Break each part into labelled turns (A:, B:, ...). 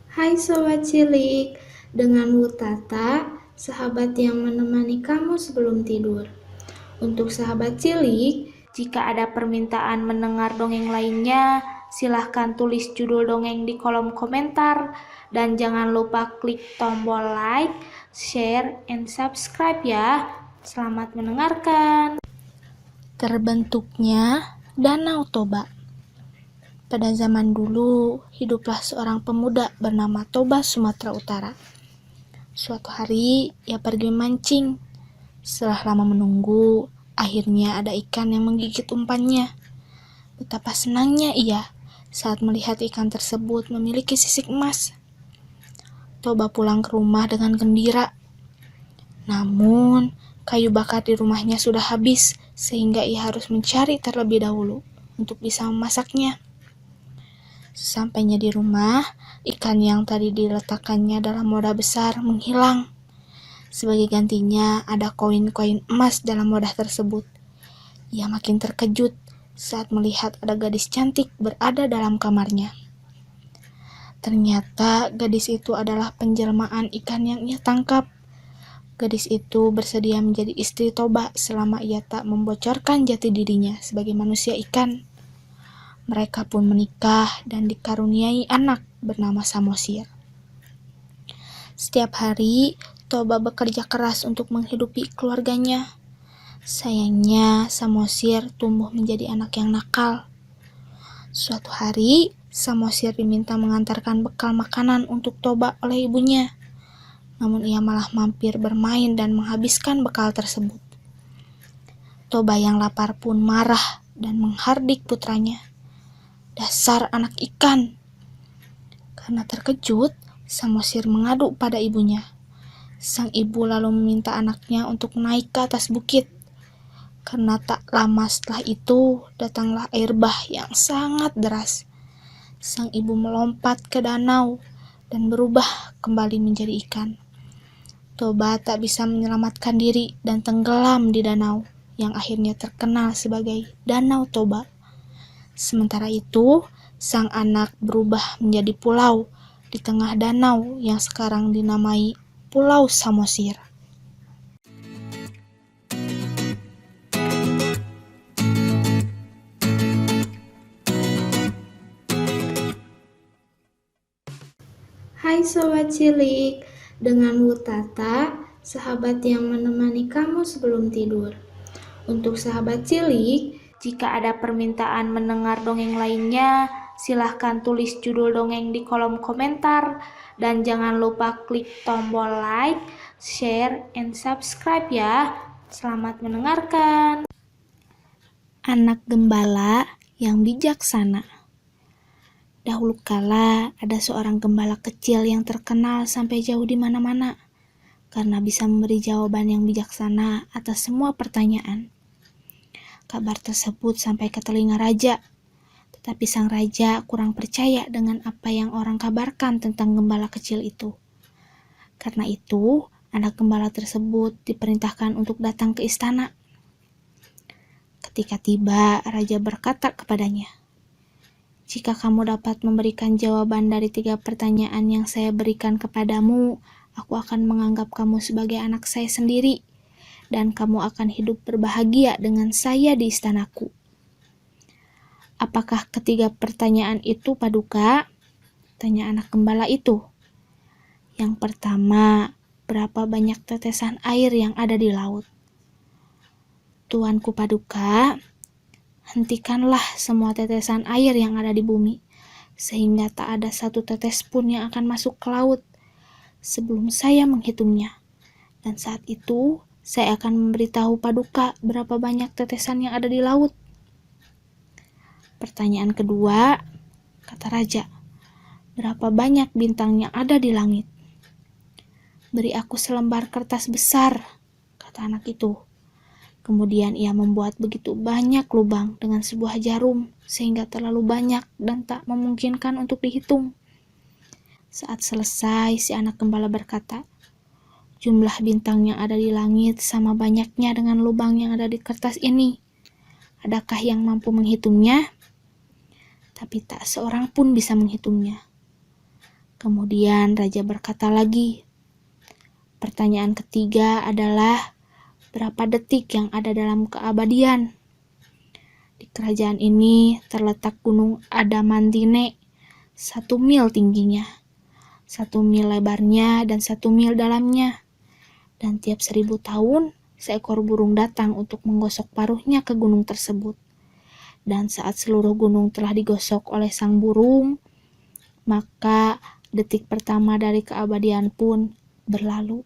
A: Hai Sobat Cilik, dengan Wutata, sahabat yang menemani kamu sebelum tidur. Untuk sahabat cilik, jika ada permintaan mendengar dongeng lainnya, silahkan tulis judul dongeng di kolom komentar. Dan jangan lupa klik tombol like, share, and subscribe ya. Selamat mendengarkan. Terbentuknya Danau Toba. Pada zaman dulu, hiduplah seorang pemuda bernama Toba, Sumatera Utara. Suatu hari, ia pergi mancing. Setelah lama menunggu, akhirnya ada ikan yang menggigit umpannya. Betapa senangnya ia saat melihat ikan tersebut memiliki sisik emas. Toba pulang ke rumah dengan gembira. Namun, kayu bakar di rumahnya sudah habis, sehingga ia harus mencari terlebih dahulu untuk bisa memasaknya. Sesampainya di rumah, ikan yang tadi diletakkannya dalam wadah besar menghilang. Sebagai gantinya, ada koin-koin emas dalam wadah tersebut. Ia makin terkejut saat melihat ada gadis cantik berada dalam kamarnya. Ternyata gadis itu adalah penjelmaan ikan yang ia tangkap. Gadis itu bersedia menjadi istri Toba selama ia tak membocorkan jati dirinya sebagai manusia ikan. Mereka pun menikah dan dikaruniai anak bernama Samosir. Setiap hari, Toba bekerja keras untuk menghidupi keluarganya. Sayangnya, Samosir tumbuh menjadi anak yang nakal. Suatu hari, Samosir diminta mengantarkan bekal makanan untuk Toba oleh ibunya. Namun ia malah mampir bermain dan menghabiskan bekal tersebut. Toba yang lapar pun marah dan menghardik putranya. Dasar anak ikan. Karena terkejut, Samosir mengadu pada ibunya. Sang ibu lalu meminta anaknya untuk naik ke atas bukit. Karena tak lama setelah itu, datanglah air bah yang sangat deras. Sang ibu melompat ke danau dan berubah kembali menjadi ikan. Toba tak bisa menyelamatkan diri dan tenggelam di danau, yang akhirnya terkenal sebagai Danau Toba. Sementara itu, sang anak berubah menjadi pulau di tengah danau yang sekarang dinamai Pulau Samosir. Hai Sobat Cilik, dengan Wutata, sahabat yang menemani kamu sebelum tidur. Untuk sahabat cilik, jika ada permintaan mendengar dongeng lainnya, silahkan tulis judul dongeng di kolom komentar. Dan jangan lupa klik tombol like, share, and subscribe ya. Selamat mendengarkan. Anak gembala yang bijaksana. Dahulu kala ada seorang gembala kecil yang terkenal sampai jauh di mana-mana karena bisa memberi jawaban yang bijaksana atas semua pertanyaan. Kabar tersebut sampai ke telinga raja, tetapi sang raja kurang percaya dengan apa yang orang kabarkan tentang gembala kecil itu. Karena itu, anak gembala tersebut diperintahkan untuk datang ke istana. Ketika tiba, raja berkata kepadanya, "Jika kamu dapat memberikan jawaban dari 3 pertanyaan yang saya berikan kepadamu, aku akan menganggap kamu sebagai anak saya sendiri. Dan kamu akan hidup berbahagia dengan saya di istanaku." "Apakah ketiga pertanyaan itu, Paduka?" tanya anak gembala itu. "Yang pertama, berapa banyak tetesan air yang ada di laut?" "Tuanku Paduka, hentikanlah semua tetesan air yang ada di bumi, sehingga tak ada satu tetes pun yang akan masuk ke laut sebelum saya menghitungnya. Dan saat itu, saya akan memberitahu Paduka berapa banyak tetesan yang ada di laut." "Pertanyaan kedua," kata raja, "berapa banyak bintang yang ada di langit?" "Beri aku selembar kertas besar," kata anak itu. Kemudian ia membuat begitu banyak lubang dengan sebuah jarum sehingga terlalu banyak dan tak memungkinkan untuk dihitung. Saat selesai, si anak gembala berkata, "Jumlah bintang yang ada di langit sama banyaknya dengan lubang yang ada di kertas ini. Adakah yang mampu menghitungnya?" Tapi tak seorang pun bisa menghitungnya. Kemudian raja berkata lagi, pertanyaan ketiga adalah berapa detik yang ada dalam keabadian? Di kerajaan ini terletak gunung Adamantine, 1 mil tingginya, 1 mil lebarnya, dan 1 mil dalamnya. Dan tiap 1000 tahun, seekor burung datang untuk menggosok paruhnya ke gunung tersebut. Dan saat seluruh gunung telah digosok oleh sang burung, maka detik pertama dari keabadian pun berlalu.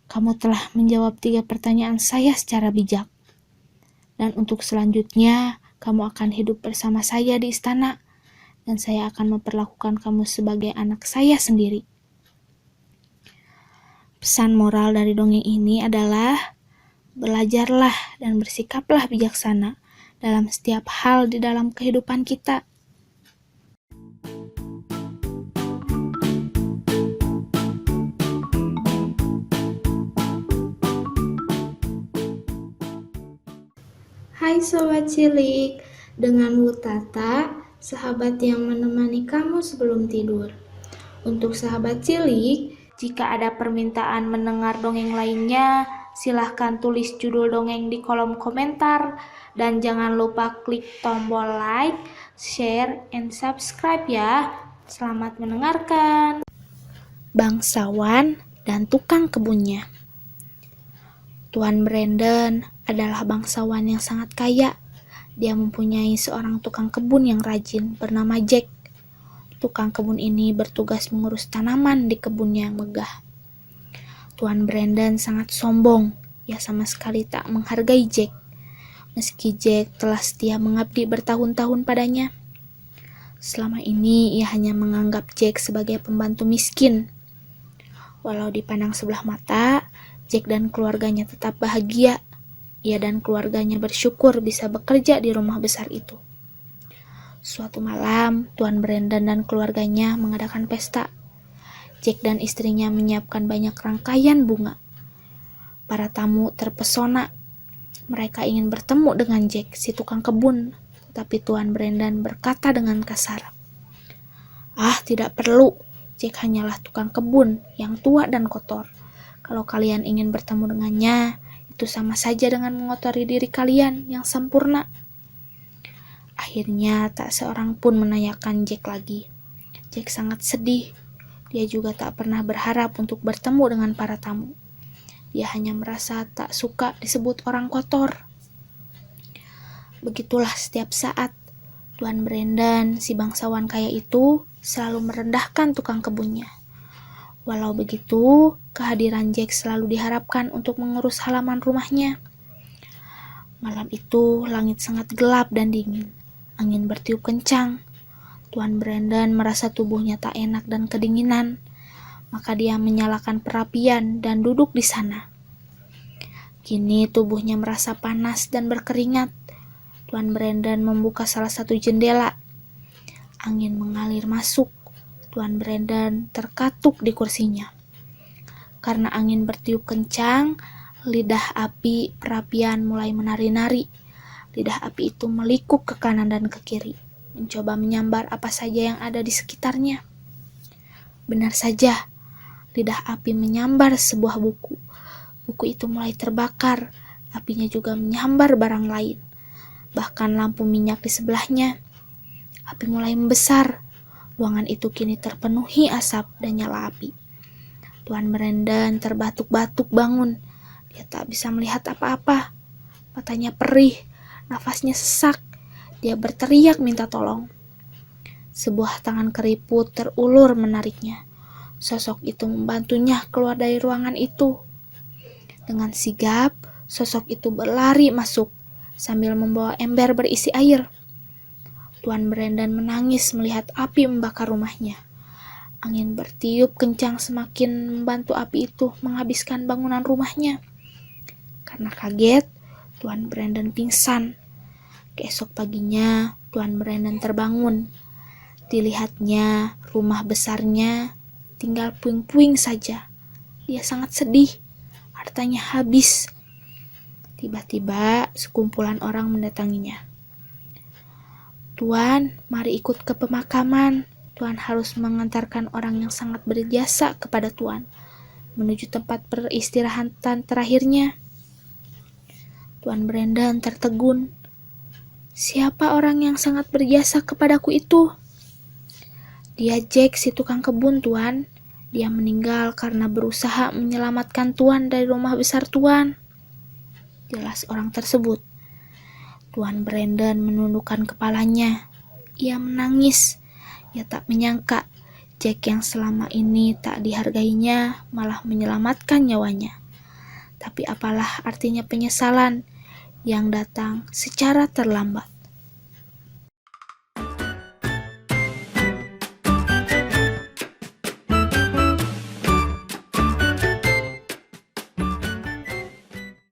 A: Kamu telah menjawab 3 pertanyaan saya secara bijak. Dan untuk selanjutnya, kamu akan hidup bersama saya di istana, dan saya akan memperlakukan kamu sebagai anak saya sendiri. Pesan moral dari dongeng ini adalah, belajarlah dan bersikaplah bijaksana dalam setiap hal di dalam kehidupan kita. Hai Sobat Cilik, dengan Wutata, sahabat yang menemani kamu sebelum tidur. Untuk sahabat cilik, jika ada permintaan mendengar dongeng lainnya, silahkan tulis judul dongeng di kolom komentar. Dan jangan lupa klik tombol like, share, and subscribe ya. Selamat mendengarkan. Bangsawan dan tukang kebunnya. Tuan Brandon adalah bangsawan yang sangat kaya. Dia mempunyai seorang tukang kebun yang rajin bernama Jack. Tukang kebun ini bertugas mengurus tanaman di kebunnya yang megah. Tuan Brandon sangat sombong. Ia sama sekali tak menghargai Jack. Meski Jack telah setia mengabdi bertahun-tahun padanya. Selama ini ia hanya menganggap Jack sebagai pembantu miskin. Walau dipandang sebelah mata, Jack dan keluarganya tetap bahagia. Ia dan keluarganya bersyukur bisa bekerja di rumah besar itu. Suatu malam, Tuan Brandon dan keluarganya mengadakan pesta. Jack dan istrinya menyiapkan banyak rangkaian bunga. Para tamu terpesona. Mereka ingin bertemu dengan Jack, si tukang kebun. Tetapi Tuan Brandon berkata dengan kasar, "Ah, tidak perlu. Jack hanyalah tukang kebun yang tua dan kotor. Kalau kalian ingin bertemu dengannya, itu sama saja dengan mengotori diri kalian yang sempurna." Akhirnya tak seorang pun menanyakan Jack lagi. Jack sangat sedih. Dia juga tak pernah berharap untuk bertemu dengan para tamu. Dia hanya merasa tak suka disebut orang kotor. Begitulah setiap saat. Tuan Brandon, si bangsawan kaya itu, selalu merendahkan tukang kebunnya. Walau begitu, kehadiran Jack selalu diharapkan untuk mengurus halaman rumahnya. Malam itu, langit sangat gelap dan dingin. Angin bertiup kencang. Tuan Brandon merasa tubuhnya tak enak dan kedinginan. Maka dia menyalakan perapian dan duduk di sana. Kini tubuhnya merasa panas dan berkeringat. Tuan Brandon membuka salah satu jendela. Angin mengalir masuk. Tuan Brandon terkatuk di kursinya. Karena angin bertiup kencang, lidah api perapian mulai menari-nari. Lidah api itu melikuk ke kanan dan ke kiri, mencoba menyambar apa saja yang ada di sekitarnya. Benar saja, lidah api menyambar sebuah buku. Buku itu mulai terbakar, apinya juga menyambar barang lain. Bahkan lampu minyak di sebelahnya. Api mulai membesar. Ruangan itu kini terpenuhi asap dan nyala api. Tuan Brandon terbatuk-batuk bangun. Dia tak bisa melihat apa-apa. Matanya perih, nafasnya sesak. Dia berteriak minta tolong. Sebuah tangan keriput terulur menariknya. Sosok itu membantunya keluar dari ruangan itu. Dengan sigap, sosok itu berlari masuk sambil membawa ember berisi air. Tuan Brandon menangis melihat api membakar rumahnya. Angin bertiup kencang semakin membantu api itu menghabiskan bangunan rumahnya. Karena kaget, Tuan Brandon pingsan. Keesok paginya, Tuan Brandon terbangun. Dilihatnya, rumah besarnya tinggal puing-puing saja. Dia sangat sedih. Hartanya habis. Tiba-tiba, sekumpulan orang mendatanginya. "Tuan, mari ikut ke pemakaman. Tuan harus mengantarkan orang yang sangat berjasa kepada Tuan menuju tempat peristirahatan terakhirnya. Tuan Brandon tertegun. Siapa orang yang sangat berjasa kepadaku itu? Dia Jack, si tukang kebun, Tuan. Dia meninggal karena berusaha menyelamatkan Tuan dari rumah besar Tuan. Jelas orang tersebut. Tuan Brandon menundukkan kepalanya. Ia menangis. Ia tak menyangka Jack yang selama ini tak dihargainya malah menyelamatkan nyawanya. Tapi apalah artinya penyesalan yang datang secara terlambat.